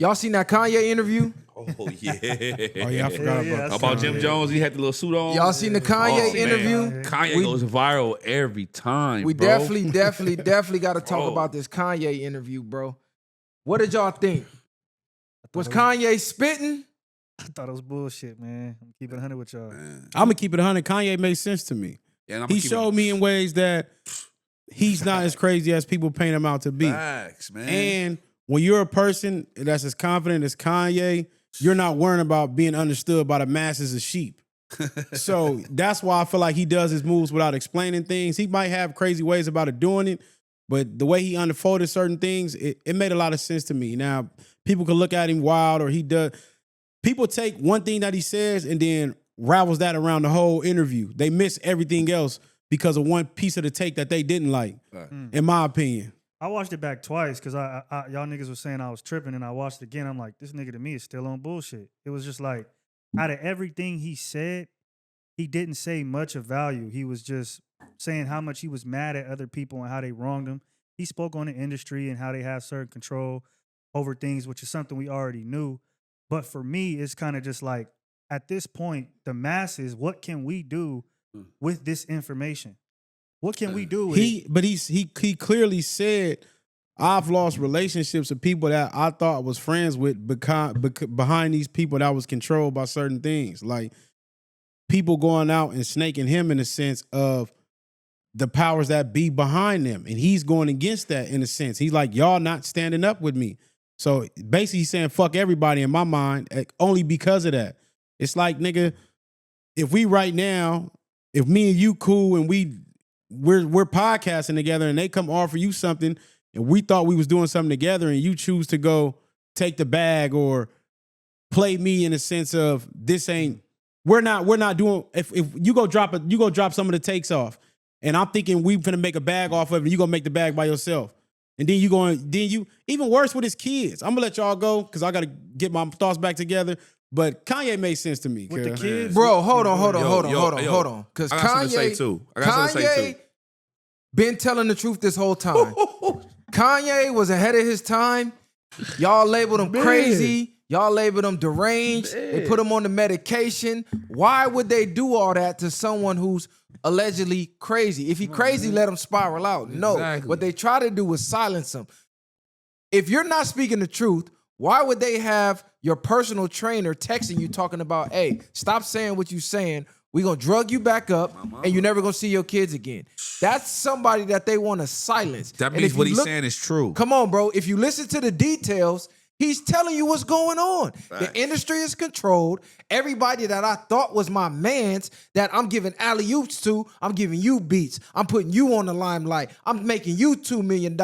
Y'all seen that Kanye interview? Oh yeah. Oh yeah, I forgot about About Jim Jones. He had the little suit on. Y'all seen the Kanye interview? Man. Kanye goes viral every time. We bro. definitely got to talk Bro. about this Kanye interview, bro. What did y'all think? Was Kanye spitting? I thought it was bullshit, man. I'm keeping 100 with y'all. I'm gonna keep it 100. Kanye makes sense to me. Yeah, He showed me in ways that he's not as crazy as people paint him out to be. Facts, man. And when you're a person that's as confident as Kanye, you're not worrying about being understood by the masses of sheep. So that's why I feel like he does his moves without explaining things. He might have crazy ways about it doing it, but the way he unfolded certain things, it made a lot of sense to me. Now, people could look at him wild or he does. People take one thing that he says and then ravels that around the whole interview. They miss everything else because of one piece of the take that they didn't like, in my opinion. I watched it back twice because y'all niggas was saying I was tripping, and I watched it again. I'm like, this nigga to me is still on bullshit. It was just like, out of everything he said, he didn't say much of value. He was just saying how much he was mad at other people and how they wronged him. He spoke on the industry and how they have certain control over things, which is something we already knew. But for me, it's kind of just like, at this point, the masses, what can we do with this information? What can we do with it? But he clearly said, I've lost relationships with people that I thought was friends with behind these people that was controlled by certain things. Like people going out and snaking him in a sense of the powers that be behind them. And he's going against that in a sense. He's like, y'all not standing up with me. So basically he's saying fuck everybody in my mind only because of that. It's like, nigga, if we right now, if me and you cool and we're podcasting together and they come offer you something and we thought we was doing something together and you choose to go take the bag or play me in a sense of this ain't, we're not doing, if you go drop some of the takes off and I'm thinking we finna make a bag off of it, you gonna make the bag by yourself. And then you even worse with his kids. I'm gonna let y'all go because I gotta get my thoughts back together. But Kanye made sense to me. With the kids? Bro, hold on. Because I got something to say too. Kanye been telling the truth this whole time. Kanye was ahead of his time. Y'all labeled him crazy. Y'all labeled him deranged. They put him on the medication. Why would they do all that to someone who's allegedly crazy? If he crazy, let him spiral out. No, what they try to do was silence him. If you're not speaking the truth, why would they have your personal trainer texting you talking about, hey, stop saying what you saying. We're going to drug you back up and you're never going to see your kids again. That's somebody that they want to silence. That means what he's saying is true. Come on, bro. If you listen to the details, he's telling you what's going on. Facts. The industry is controlled. Everybody that I thought was my mans that I'm giving alley-oops to, I'm giving you beats. I'm putting you on the limelight. I'm making you $2 million.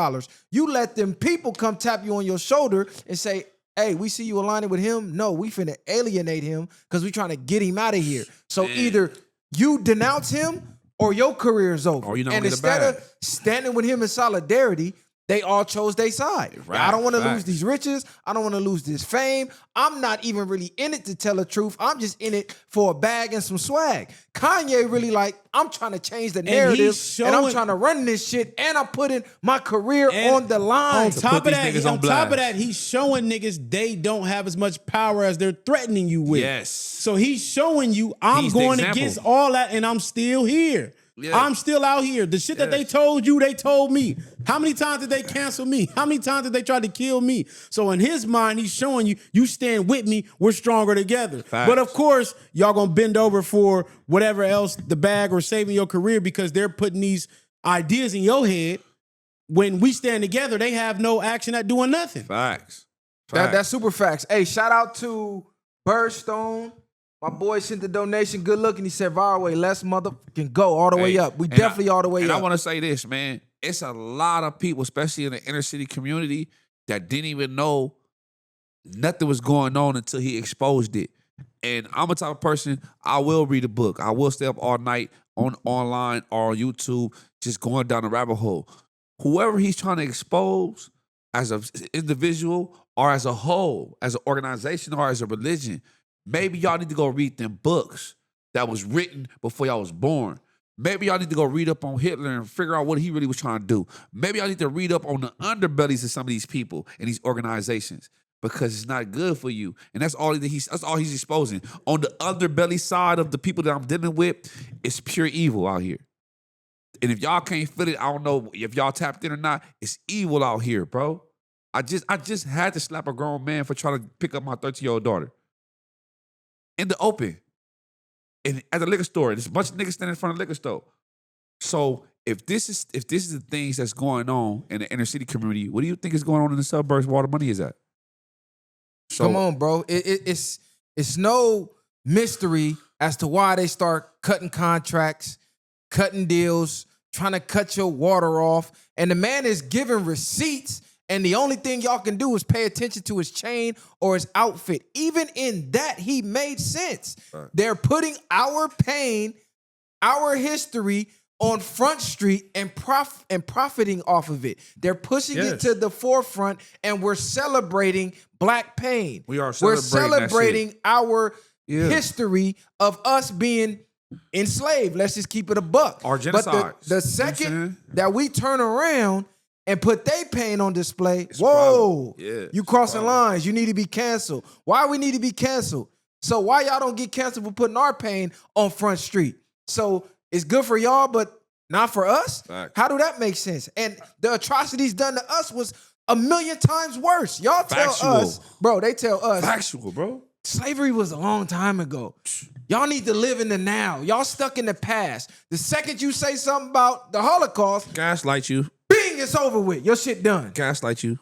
You let them people come tap you on your shoulder and say, hey, we see you aligning with him. No, we finna alienate him because we trying to get him out of here. So either you denounce him or your career is over. Or you don't and get instead a bag. of standing with him in solidarity, they all chose their side. Right, I don't want to lose facts. these riches. I don't want to lose this fame. I'm not even really in it to tell the truth. I'm just in it for a bag and some swag. Kanye really like, I'm trying to change the narrative and I'm trying to run this shit and I'm putting my career on the line. On top of that, he's showing niggas they don't have as much power as they're threatening you with. Yes. So he's showing you I'm He's the going example. against all that and I'm still here. Yeah. I'm still out here. The shit that they told you, they told me. How many times did they cancel me? How many times did they try to kill me? So in his mind, he's showing you, you stand with me, we're stronger together. Facts. But of course, y'all gonna bend over for whatever else, the bag or saving your career because they're putting these ideas in your head. When we stand together, they have no action at doing nothing. Facts. That's super facts. Hey, shout out to Birdstone. My boy sent the donation. Good looking. He said, viral way, let's motherfucking go all the way up. We definitely all the way up. And I want to say this, man. It's a lot of people, especially in the inner city community, that didn't even know nothing was going on until he exposed it. And I'm a type of person, I will read a book. I will stay up all night online or on YouTube, just going down the rabbit hole. Whoever he's trying to expose as an individual or as a whole, as an organization or as a religion, maybe y'all need to go read them books that was written before y'all was born. Maybe y'all need to go read up on Hitler and figure out what he really was trying to do. Maybe y'all need to read up on the underbellies of some of these people and these organizations. because it's not good for you. And that's all he's exposing. On the underbelly side of the people that I'm dealing with, it's pure evil out here. And if y'all can't feel it, I don't know if y'all tapped in or not. It's evil out here, bro. I just had to slap a grown man for trying to pick up my 13-year-old daughter. In the open. And at the liquor store. There's a bunch of niggas standing in front of the liquor store. So if this is the things that's going on in the inner city community, what do you think is going on in the suburbs where all the money is at? So, come on, bro. It's no mystery as to why they start cutting contracts, cutting deals, trying to cut your water off. And the man is giving receipts, and the only thing y'all can do is pay attention to his chain or his outfit. Even in that, he made sense. Right. They're putting our pain, our history on Front Street and profiting off of it. They're pushing it to the forefront, and we're celebrating Black pain. We are We're celebrating celebrating our history of us being enslaved. Let's just keep it a buck. Our genocide. But the second that we turn around and put they pain on display, It's whoa, yeah, you crossing lines. You need to be canceled. Why we need to be canceled? So why y'all don't get canceled for putting our pain on Front Street? So it's good for y'all, but not for us? Facts. How do that make sense? And the atrocities done to us was a million times worse. Y'all tell Factual. us, bro, they tell us. Factual, bro. Slavery was a long time ago. Y'all need to live in the now. Y'all stuck in the past. The second you say something about the Holocaust, Gaslight you. bing, it's over with. Your shit done. Gaslight you.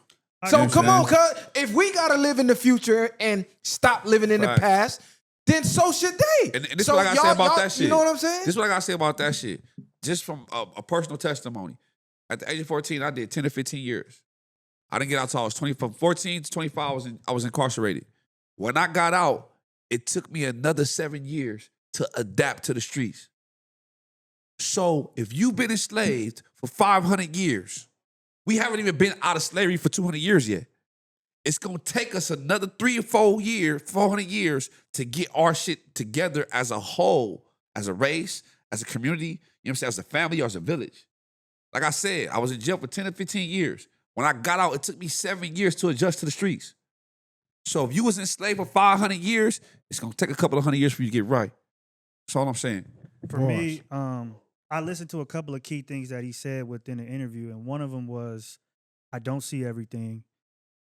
So come on, cuz if we gotta live in the future and stop living in the Facts. past, then so should they. And this is So what I gotta say about y'all- that shit. You know what I'm saying? This is what I gotta say about that shit. Just from a personal testimony. At the age of 14, I did 10 to 15 years. I didn't get out until I was 20. From 14 to 25, I was incarcerated. When I got out, it took me another 7 years to adapt to the streets. So if you've been enslaved for 500 years, we haven't even been out of slavery for 200 years yet. It's gonna take us another 3 or 4 years, 400 years to get our shit together as a whole, as a race, as a community, you know what I'm saying, as a family or as a village. Like I said, I was in jail for 10 to 15 years. When I got out, it took me 7 years to adjust to the streets. So if you was enslaved for 500 years, it's gonna take a couple of 100 years for you to get right. That's all I'm saying. For me, I listened to a couple of key things that he said within the interview, and one of them was, I don't see everything.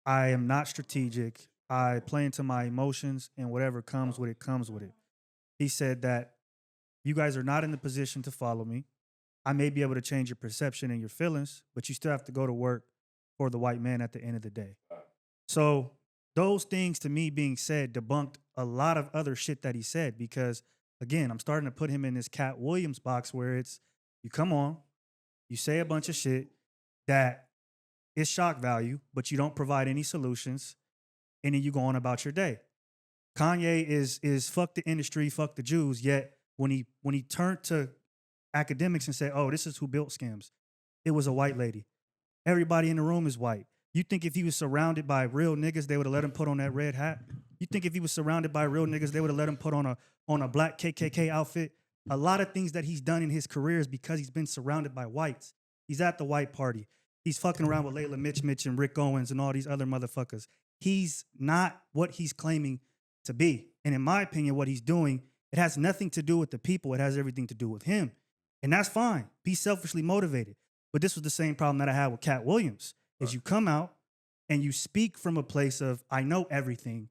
I am not strategic. I play into my emotions, and whatever comes with it, comes with it. He said that you guys are not in the position to follow me. I may be able to change your perception and your feelings, but you still have to go to work for the white man at the end of the day. So those things, to me being said, debunked a lot of other shit that he said, because again, I'm starting to put him in this Cat Williams box where it's, you come on, you say a bunch of shit that is shock value, but you don't provide any solutions, and then you go on about your day. Kanye is fuck the industry, fuck the Jews, yet when he turned to Akademiks and said, oh, this is who built Skims, it was a white lady. Everybody in the room is white. You think if he was surrounded by real niggas, they would have let him put on that red hat? You think if he was surrounded by real niggas, they would have let him put on a black KKK outfit? A lot of things that he's done in his career is because he's been surrounded by whites. He's at the white party. He's fucking around with Layla Mitch and Rick Owens and all these other motherfuckers. He's not what he's claiming to be. And in my opinion, what he's doing, it has nothing to do with the people. It has everything to do with him. And that's fine. Be selfishly motivated. But this was the same problem that I had with Cat Williams, is you come out and you speak from a place of, I know everything.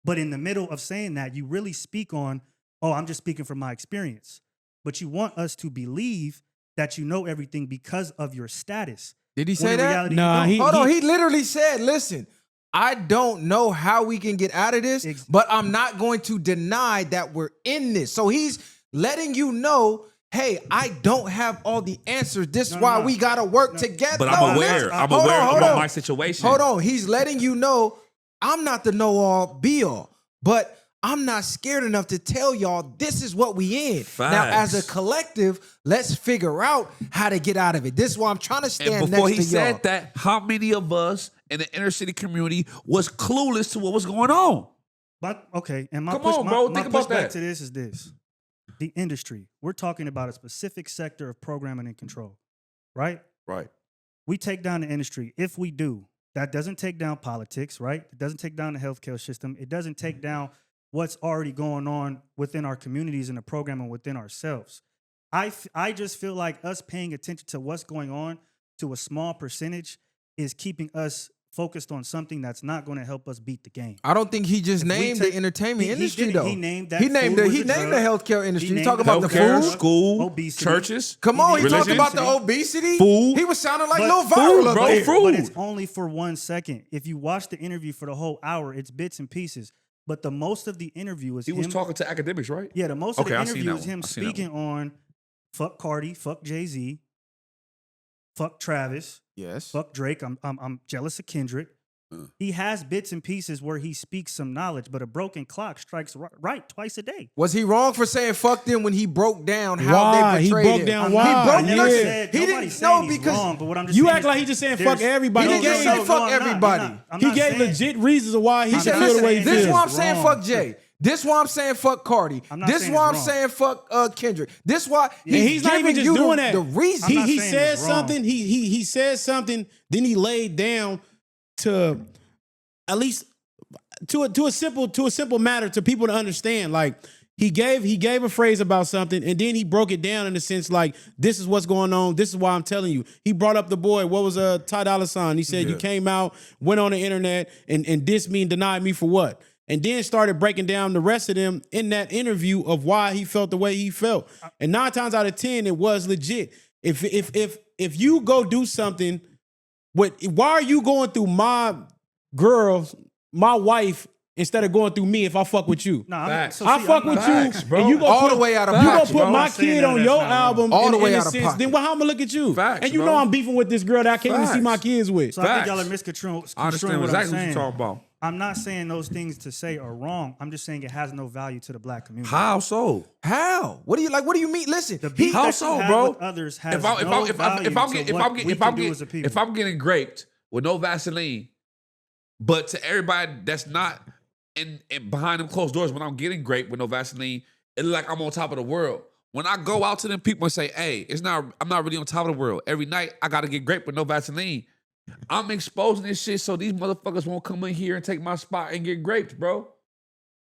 But in the middle of saying that, you really speak on, oh, I'm just speaking from my experience. But you want us to believe that you know everything because of your status. Did he When say in that? reality, Nah, you don't. Hold on, he literally said, listen, I don't know how we can get out of this, but I'm not going to deny that we're in this. So he's letting you know, hey, I don't have all the answers. This is why we got to work together. But I'm aware. listen, I'm hold aware on, about my situation. Hold on. He's letting you know I'm not the know-all, be-all, but I'm not scared enough to tell y'all this is what we in. Now, as a collective, let's figure out how to get out of it. This is why I'm trying to stand And before next he to y'all. said that, how many of us in the inner city community was clueless to what was going on? But okay, and my Come push, on, my, bro. my Think about pushback that. to this is this: the industry. We're talking about a specific sector of programming and control, right? Right. We take down the industry. If we do, That doesn't take down politics, right? It doesn't take down the healthcare system. It doesn't take down what's already going on within our communities and the program and within ourselves. I just feel like us paying attention to what's going on to a small percentage is keeping us focused on something that's not going to help us beat the game. I don't think he just named the entertainment industry didn't. though. He named that. He named food the was he a named drug. the healthcare industry. He You talking named about the Healthcare, food? school, obesity. churches. Come on, he talked religion. about the obesity. Food. He was sounding like But Lil food, Viral up bro, there. food. But it's only for 1 second. If you watch the interview for the whole hour, it's bits and pieces. But the most of the interview is He him. was talking to Akademiks, right? Yeah, the most of Okay, the I seen interview that is one. him I seen that speaking on fuck Cardi, fuck Jay-Z, fuck Travis, Yes. fuck Drake. I'm jealous of Kendrick. He has bits and pieces where he speaks some knowledge, but a broken clock strikes right twice a day. Was he wrong for saying fuck them when he broke down how Why? they He portrayed broke him? down I'm why? not- He broke I down. never Yeah. said He nobody's didn't saying know he's because wrong, but what I'm just You saying act is like he just saying there's- fuck everybody. He He didn't gave, say no, fuck I'm not. everybody. I'm he not gave saying- legit reasons of why he I'm should not feel the way he saying This feels. is why I'm It's saying wrong. fuck Jay. This why I'm saying fuck Cardi. I'm not This saying why it's I'm wrong. saying fuck Kendrick. This why And he's not even giving just you doing the, that. the reason. I'm not He saying said it's wrong. something. He said something. Then he laid down to at least to a simple matter to people to understand. Like he gave a phrase about something, and then he broke it down in the sense like, this is what's going on. This is why I'm telling you. He brought up the boy. What was Ty Dolla $ign? He said you came out, went on the internet, and dissed me and denied me for what? And then started breaking down the rest of them in that interview of why he felt the way he felt. And 9 times out of 10, it was legit. If you go do something, why are you going through my girl, my wife, instead of going through me if I fuck with you? Nah, Facts. so I see, fuck I'm with not- you, Facts, bro. and you go All put, the way out of you gonna pocket, put bro. my I'm saying kid that on that's your not wrong. album All in, the way in a out of sense. pocket. Then how I'm gonna look at you? Facts, And you bro. know I'm beefing with this girl that I can't even see Facts. my kids with. So I think Facts. y'all are misconstruing I what understand I'm exactly what saying. you're talking about. I'm not saying those things to say are wrong. I'm just saying it has no value to the black community. How so? How? What do you like? What do you mean? Listen, The beef How that so, you have bro? with others has If I'm no if value I'm to getting what we can do as a people. if I'm getting graped with no Vaseline, but to everybody that's not in behind them closed doors, when I'm getting graped with no Vaseline, it's like I'm on top of the world. When I go out to them people and say, "Hey, I'm not really on top of the world." Every night I gotta get graped with no Vaseline. I'm exposing this shit so these motherfuckers won't come in here and take my spot and get graped, bro.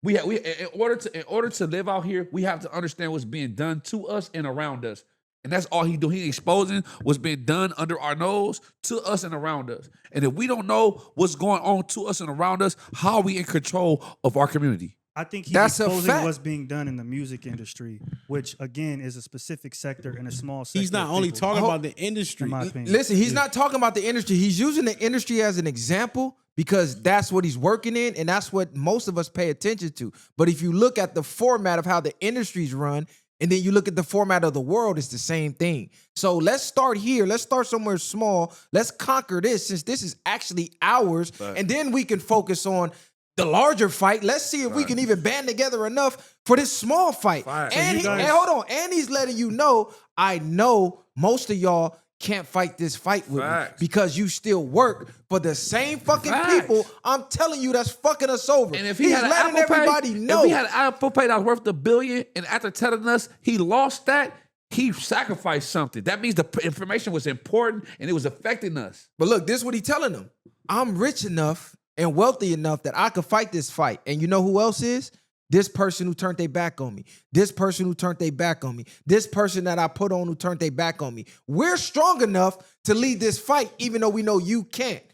We in order to live out here, we have to understand what's being done to us and around us. And that's all he do. He exposing what's being done under our nose to us and around us. And if we don't know what's going on to us and around us, how are we in control of our community? I think he's That's a exposing fact. what's being done in the music industry, which again is a specific sector and a small sector. He's not of only people, talking Ho- about the industry. in my opinion. listen, he's not talking about the industry. He's using the industry as an example because that's what he's working in and that's what most of us pay attention to. But if you look at the format of how the industries run, and then you look at the format of the world, it's the same thing. So let's start here. Let's start somewhere small. Let's conquer this since this is actually ours. And then we can focus on the larger fight. Let's see if we can even band together enough for this small fight. Facts. And, So you and guys- hold on. And he's letting you know, I know most of y'all can't fight this fight with me Facts. because you still work for the same fucking Facts. people. I'm telling you, that's fucking us over. And if he he's had an letting Apple everybody Pay, know. if he had an Apple Pay that was worth $1 billion, and after telling us he lost that, he sacrificed something. That means the information was important and it was affecting us. But look, this is what he's telling them. I'm rich enough and wealthy enough that I could fight this fight. And you know who else is? This person who turned their back on me. This person who turned their back on me. This person that I put on who turned their back on me. We're strong enough to lead this fight, even though we know you can't.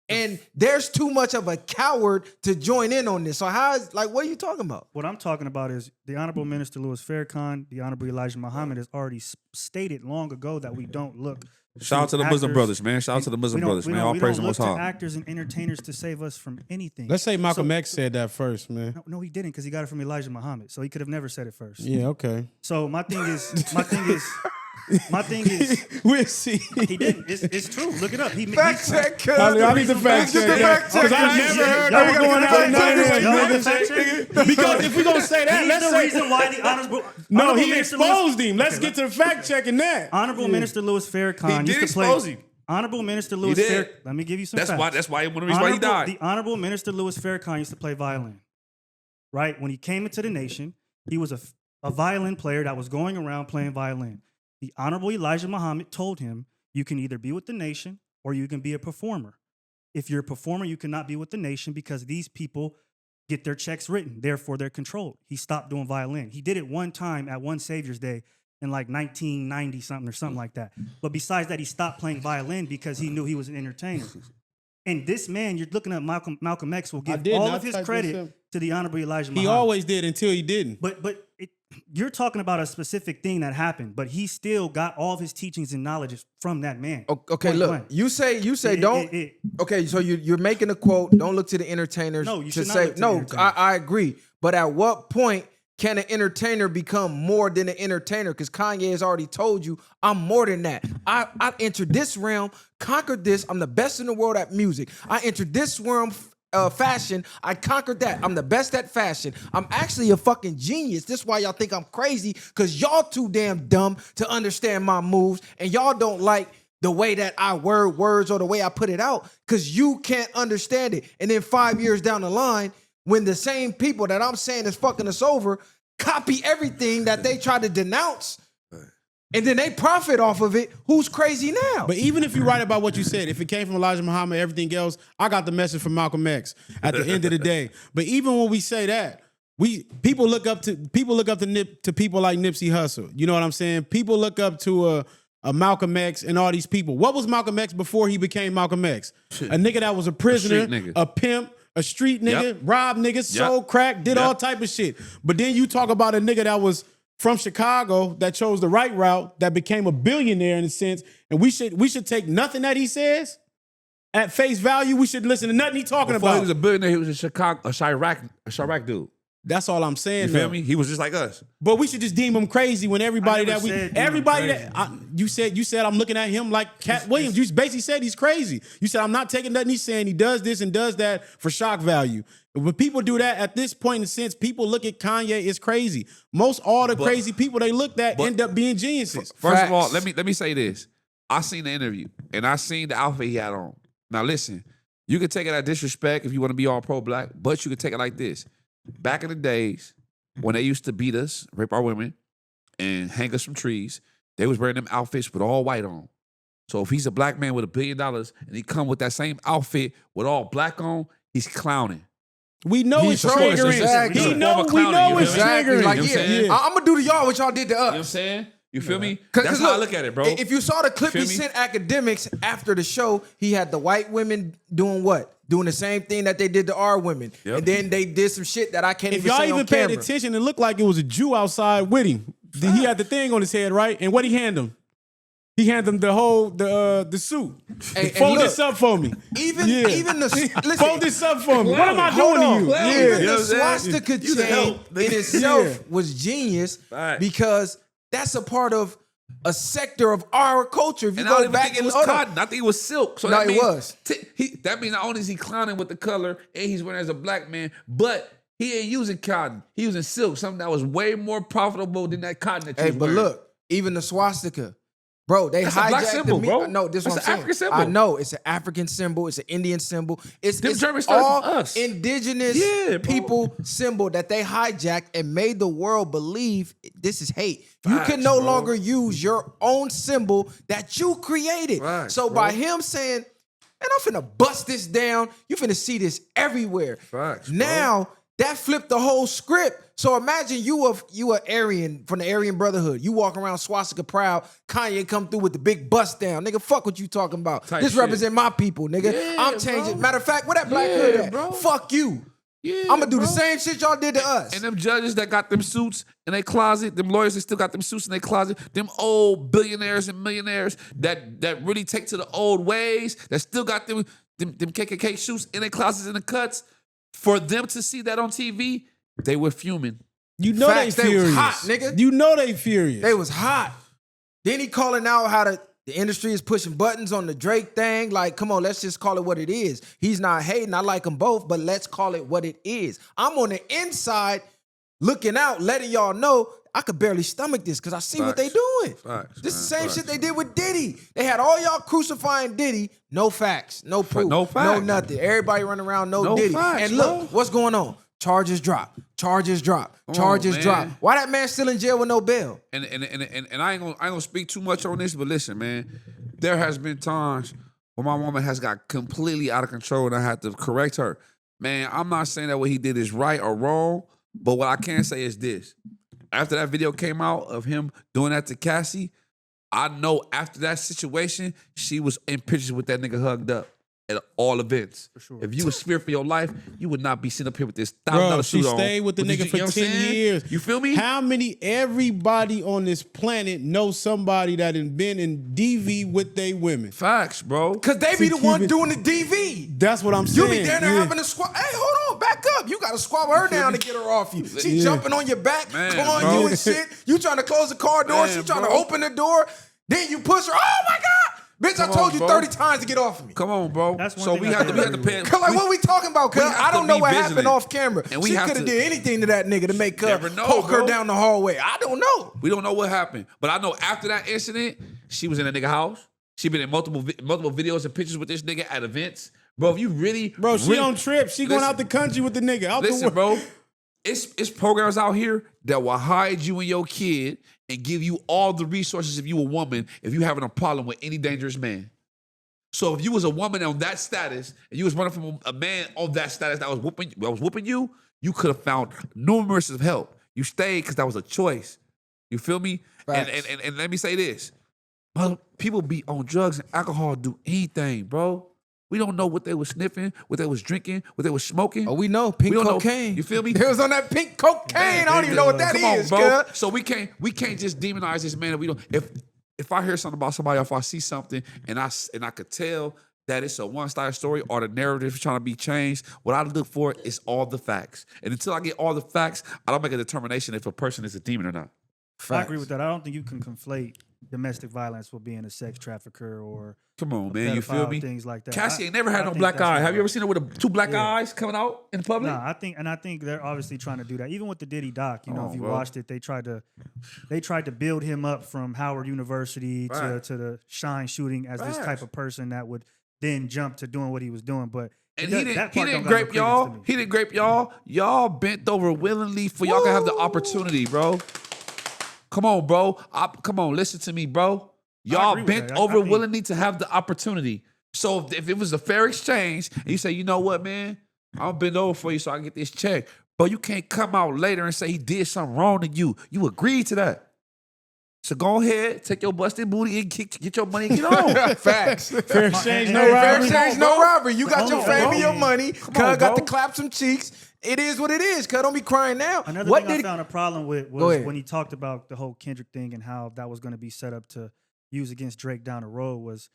And there's too much of a coward to join in on this. So what are you talking about? What I'm talking about is the Honorable Minister Louis Farrakhan, the Honorable Elijah Muhammad has already stated long ago that we don't look. Shout out to the Muslim actors- brothers, man. Shout out to the Muslim brothers, man. All praise the We Most don't look to High. actors and entertainers to save us from anything. Let's say Malcolm So- X said that first, man. No, he didn't because he got it from Elijah Muhammad. So he could have never said it first. Yeah, okay. So my thing is, We'll see. he didn't. It's true. Look it up. Fact check, cuz. I need the fact check that because I never heard that was going out in none of that, niggas. Because if we're gonna say that, He's let's the say reason why the honorable he Minister Louis- exposed him. Let's get to the fact checking that. Honorable Minister Louis Farrakhan He used did to play. expose him. Honorable Minister Louis did. Farrakhan. Let me give you some That's facts. why one of the reasons why he died. The Honorable Minister Louis Farrakhan used to play violin. Right? When he came into the nation, he was a violin player that was going around playing violin. The Honorable Elijah Muhammad told him, you can either be with the nation or you can be a performer. if you're a performer, you cannot be with the nation because these people get their checks written. Therefore, they're controlled. He stopped doing violin. He did it one time at one Savior's Day in like 1990 something or something like that. But besides that, he stopped playing violin because he knew he was an entertainer. And this man, you're looking at Malcolm X, will give all of his credit to the Honorable Elijah Muhammad. He always did until he didn't. But you're talking about a specific thing that happened, but he still got all of his teachings and knowledge from that man. Okay, look, you say don't. Okay, so you're making a quote. Don't look to the entertainers. No, you to should not say look to the entertainers. I agree, but at what point can an entertainer become more than an entertainer? Because Kanye has already told you, I'm more than that. I entered this realm, conquered this. I'm the best in the world at music. I entered this realm. Fashion, I conquered that. I'm the best at fashion. I'm actually a fucking genius. This is why y'all think I'm crazy, because y'all too damn dumb to understand my moves, and y'all don't like the way that I word words or the way I put it out, because you can't understand it. And then 5 years down the line, when the same people that I'm saying is fucking us over copy everything that they try to denounce, and then they profit off of it, who's crazy now? But even if you write about what you said, if it came from Elijah Muhammad, everything else, I got the message from Malcolm X at the end of the day. But even when we say that, people look up to people like Nipsey Hussle. You know what I'm saying? People look up to a Malcolm X and all these people. What was Malcolm X before he became Malcolm X? Shit. A nigga that was a prisoner, a pimp, a street nigga, robbed niggas, sold crack, did all type of shit. But then you talk about a nigga that was from Chicago that chose the right route, that became a billionaire in a sense, and we should take nothing that he says at face value. We should listen to nothing he talking Before about. he was a billionaire, he was a Chirac dude. That's all I'm saying. You feel me? He was just like us. But we should just deem him crazy when everybody that you said I'm looking at him like Cat Williams. You basically said he's crazy. You said I'm not taking nothing he's saying. He does this and does that for shock value. When people do that, at this point in the sense, people look at Kanye as crazy. Most all the crazy people they looked at end up being geniuses. First of all, let me say this. I seen the interview and I seen the outfit he had on. Now listen, you can take it as disrespect if you want to be all pro-black, but you can take it like this. Back in the days when they used to beat us, rape our women, and hang us from trees, they was wearing them outfits with all white on. So if he's a black man with $1 billion and he come with that same outfit with all black on, he's clowning. We know it's triggering. Exactly. We know it's triggering. Like, I'm gonna do to y'all what y'all did to us. You know what I'm saying? You feel me? That's how I look at it, bro. If you saw the clip he sent Akademiks after the show, he had the white women doing what? Doing the same thing that they did to our women. Yep. And then they did some shit that I can't even say on camera. If y'all even paid attention, it looked like it was a Jew outside with him. He had the thing on his head, right? And what he hand him? He handed him the suit. Fold this up for me. Even listen, fold this up for me. What am I doing to you? Even the swastika chain in itself was genius because that's a part of a sector of our culture. If you go back it was cotton. I think it was silk. So no, that means, it was. That means not only is he clowning with the color and he's wearing it as a black man, but he ain't using cotton. He using silk, something that was way more profitable than that cotton that you was wearing. But look, even the swastika. Bro, they hijacked a black symbol, bro. No, this is what I'm saying. African symbol. I know it's an African symbol. It's an Indian symbol. It's all us. Indigenous people symbol that they hijacked and made the world believe this is hate. You can no longer use your own symbol that you created. So by him saying, "And I'm finna bust this down," you finna see this everywhere. Now that flipped the whole script. So imagine you a Aryan from the Aryan Brotherhood. You walk around swastika proud. Kanye come through with the big bust down. Nigga, fuck what you talking about. This represent my people, nigga. I'm changing. Bro. Matter of fact, where that black hood at? Bro. Fuck you. I'm gonna do the same shit y'all did to us. And them judges that got them suits in their closet, them lawyers that still got them suits in their closet, them old billionaires and millionaires that really take to the old ways, that still got them KKK suits in their closets in the cuts. For them to see that on TV, they were fuming. You know they furious. Was hot, nigga. You know they furious. They was hot. Then he calling out how the industry is pushing buttons on the Drake thing. Like, come on, let's just call it what it is. He's not hating. I like them both, but let's call it what it is. I'm on the inside looking out, letting y'all know I could barely stomach this because I see what they doing. This is the same shit they did with Diddy. They had all y'all crucifying Diddy. No facts, no proof, no nothing. Everybody running around, no Diddy. Facts, and look, what's going on? Charges drop. Charges drop. Charges drop. Why that man still in jail with no bail? And I ain't gonna speak too much on this, but listen, man, there has been times when my woman has got completely out of control and I had to correct her. Man, I'm not saying that what he did is right or wrong, but what I can say is this. After that video came out of him doing that to Cassie, I know after that situation, she was in pictures with that nigga hugged up at all events. For sure. If you was feared for your life, you would not be sitting up here with this $1,000 she suit on. stayed with the But nigga for 10 years. You feel me? How many, everybody on this planet knows somebody that has been in DV with they women? Facts, bro. Cause they be the one doing the DV. That's what I'm saying. You be down there having a squat. Hey, hold on, back up. You gotta squab her down to get her off you. She jumping on your back, Man, clawing bro. you and shit. You trying to close the car door, Man, she trying to bro. open the door. Then you push her. Oh my God. Bitch, I told you bro. 30 times to get off of me. Come on, bro. That's one So thing we I have to can pay. Cause like, what we talking about? Cause we have I don't to know be what vigilant. happened off camera. And we She have could have to- did anything to that nigga to make her Never know, poke her bro. down the hallway. I don't know. We don't know what happened, but I know after that incident, she was in a nigga house. She been in multiple videos and pictures with this nigga at events. Bro, if you really, Bro, she really, on trip. She going Listen. out the country with the nigga. Out the Listen, world. bro. It's programs out here that will hide you and your kid and give you all the resources if you a woman, if you having a problem with any dangerous man. So if you was a woman on that status and you was running from a man on that status that was whooping you, you could have found numerous of help. You stayed because that was a choice. You feel me? And, Facts. and let me say this. People be on drugs and alcohol, do anything, bro. We don't know what they was sniffing, what they was drinking, what they was smoking. Oh, we know pink We don't know. cocaine. You feel me? They was on that pink cocaine. I don't even know what that Come on, is, bro. cuz. So we can't just demonize this man. If we don't. If I hear something about somebody, or if I see something and I could tell that it's a one-sided story or the narrative is trying to be changed, what I look for is all the facts. And until I get all the facts, I don't make a determination if a person is a demon or not. I agree with that. I don't think you can conflate domestic violence with being a sex trafficker or Come on, a man. You feel pedophile, me? things like that. Cassie I- ain't never had I no think black that's eye. not Have you right. ever seen her with two black Yeah. eyes coming out in public? No, I think they're obviously trying to do that. Even with the Diddy doc, you know, Come on, if you bro. watched it, they tried to build him up from Howard University Right. to the Shine shooting as this Right. type of person that would then jump to doing what he was doing. But And that he didn't part don't got no grape credence y'all. to me. He didn't grape y'all. Y'all bent over willingly for y'all to have the opportunity, bro. Come on, bro. Come on, listen to me, bro. Y'all agree with bent that. over I mean- willingly to have the opportunity. So if it was a fair exchange, and you say, you know what, man, I'll bend over for you so I can get this check. But you can't come out later and say he did something wrong to you. You agreed to that. So go ahead, take your busted booty and get your money and get on. Facts. Fair exchange, no Hey, Fair robbery. exchange, no robbery. You got Hold your on, fame bro. and your money. on, Cuz got to bro. clap some cheeks. It is what it is. Cuz don't be crying now. Another What thing I did found a problem with Go was ahead. when he talked about the whole Kendrick thing and how that was going to be set up to use against Drake down the road was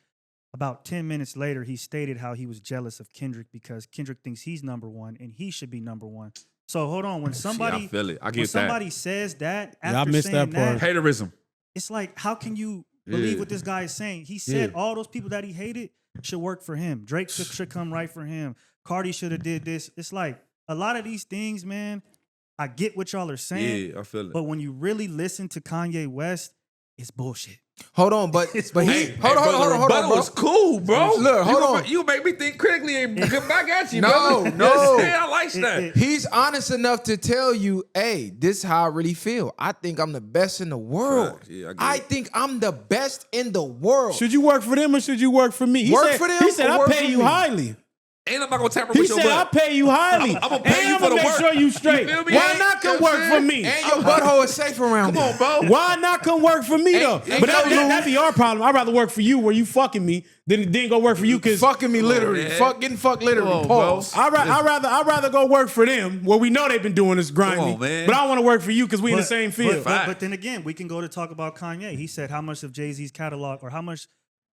about 10 minutes later, he stated how he was jealous of Kendrick because Kendrick thinks he's number one and he should be number one. So hold on, when somebody I feel it. I when get that. somebody says that Yeah, I after missed saying that part. Haterism. it's like, how can you believe Yeah. what this guy is saying? He said Yeah. all those people that he hated should work for him. Drake should come right for him. Cardi should have did this. It's like a lot of these things, man. I get what y'all are saying, Yeah, I feel it. but when you really listen to Kanye West, it's bullshit. Hold on, but he hold on, Rebuttal bro. was cool, bro. Look, hold on. You make me think critically and get back at you, No, brother. no. Yeah, I like that. He's honest enough to tell you, hey, this is how I really feel. I think I'm the best in the world. Facts. Yeah, I get I it. think I'm the best in the world. Should you work for them or should you work for me? He Work said, for them He said, or I work pay for you me? highly. And I'm not gonna tamper He with your said, I butt. pay you highly. I'm gonna pay and you I'm for gonna the make work. sure you straight. You feel me? Why not come You know what work I'm for saying? me? And your butthole is safe around Come me. on, bro. Why not come work for me though? ain't But no that'd be our problem. I'd rather work for you where you fucking me than go work for you because Fucking me literally. man. Getting fucked literally. Come on, Pause. bro. I'd rather go work for them where we know they've been doing this grimy. on, man. But I want to work for you because we in the same field. But then again, we can go to talk about Kanye. He said, how much of Jay-Z's catalog or how much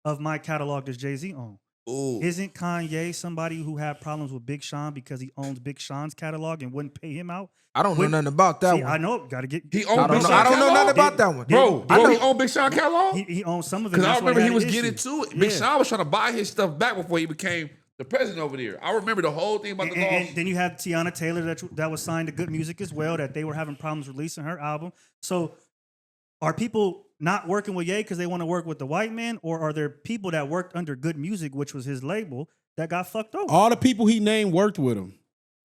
of my catalog does Jay-Z own? Ooh. Isn't Kanye somebody who had problems with Big Sean because he owns Big Sean's catalog and wouldn't pay him out? I don't know nothing about that See, one. I know. Got to get. He I owned don't Big know. Sean I don't know catalog? nothing about that one. Bro, I know he owned Big Sean catalog? He owns some of it. Because I That's why remember he had was an getting issue. to it. Big Yeah. Sean was trying to buy his stuff back before he became the president over there. I remember the whole thing about the And law. then you have Tiana Taylor that was signed to Good Music as well, that they were having problems releasing her album. So are people not working with Ye because they want to work with the white man? Or are there people that worked under Good Music, which was his label, that got fucked over? All the people he named worked with him.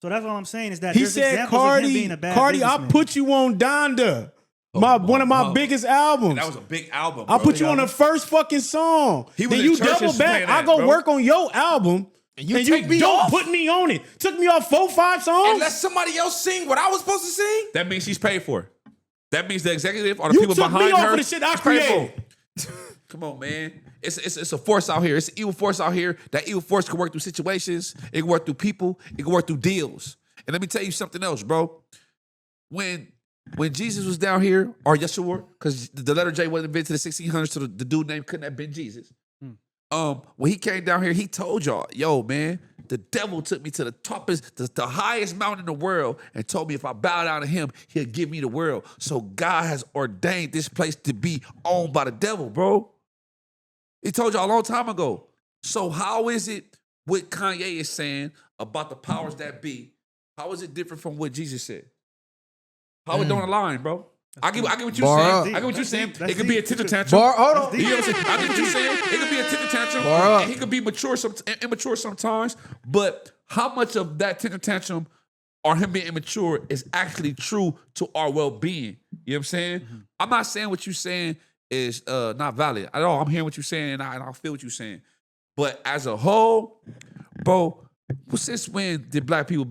So that's what I'm saying is that He there's said, examples of him Cardi, being a bad Cardi, I'll businessman. put you on Donda. One of my biggest albums. That was a big album. I bro. put you on the first fucking song. He was Then in you church double and back. playing I that, go bro. work on your album. And you And take me don't off? put me on it. Took me off 4-5 songs. And let somebody else sing what I was supposed to sing? That means she's paid for. That means the executive or the You people took me behind off her of the shit I is paid created. for. Come on, man. It's a force out here. It's an evil force out here. That evil force can work through situations. It can work through people. It can work through deals. And let me tell you something else, bro. When Jesus was down here, or Yeshua, because the letter J wasn't invented to the 1600s, so the dude name couldn't have been Jesus. When he came down here, he told y'all, yo, man, the devil took me to the toppest, the highest mountain in the world and told me if I bow down to him, he'll give me the world. So God has ordained this place to be owned by the devil, bro. He told y'all a long time ago. So how is it what Kanye is saying about the powers that be? How is it different from what Jesus said? How it don't align, bro? I get what you're Bar saying. up. I get what you're saying. That's It could be a deep. tantrum tantrum. Hold on. You know what I'm saying? I get what you're saying. It could be a tantrum tantrum. Bar up. And he could be immature sometimes. But how much of that tantrum tantrum or him being immature is actually true to our well-being? You know what I'm saying? I'm not saying what you're saying is not valid at all. I'm hearing what you're saying and I feel what you're saying. But as a whole, bro, since when did black people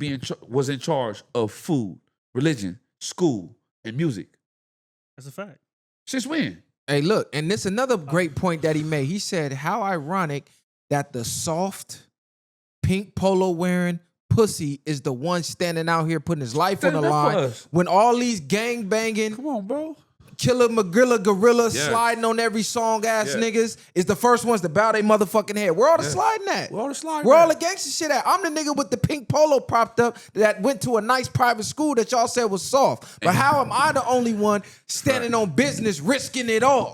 was in charge of food, religion, school, and music? That's a fact. Since when? Hey, look, and this another great point that he made. He said, how ironic that the soft, pink polo wearing pussy is the one standing out here putting his life on the Standing up for line us. when all these gang banging, Come on, bro. Killer McGrilla Gorilla Yeah. sliding on every song ass Yeah. niggas is the first ones to bow their motherfucking head. Where all the Yeah. sliding at? Where all the sliding Where all at? the gangster shit at? I'm the nigga with the pink polo propped up that went to a nice private school that y'all said was soft. But how am I the only one standing on business risking it all?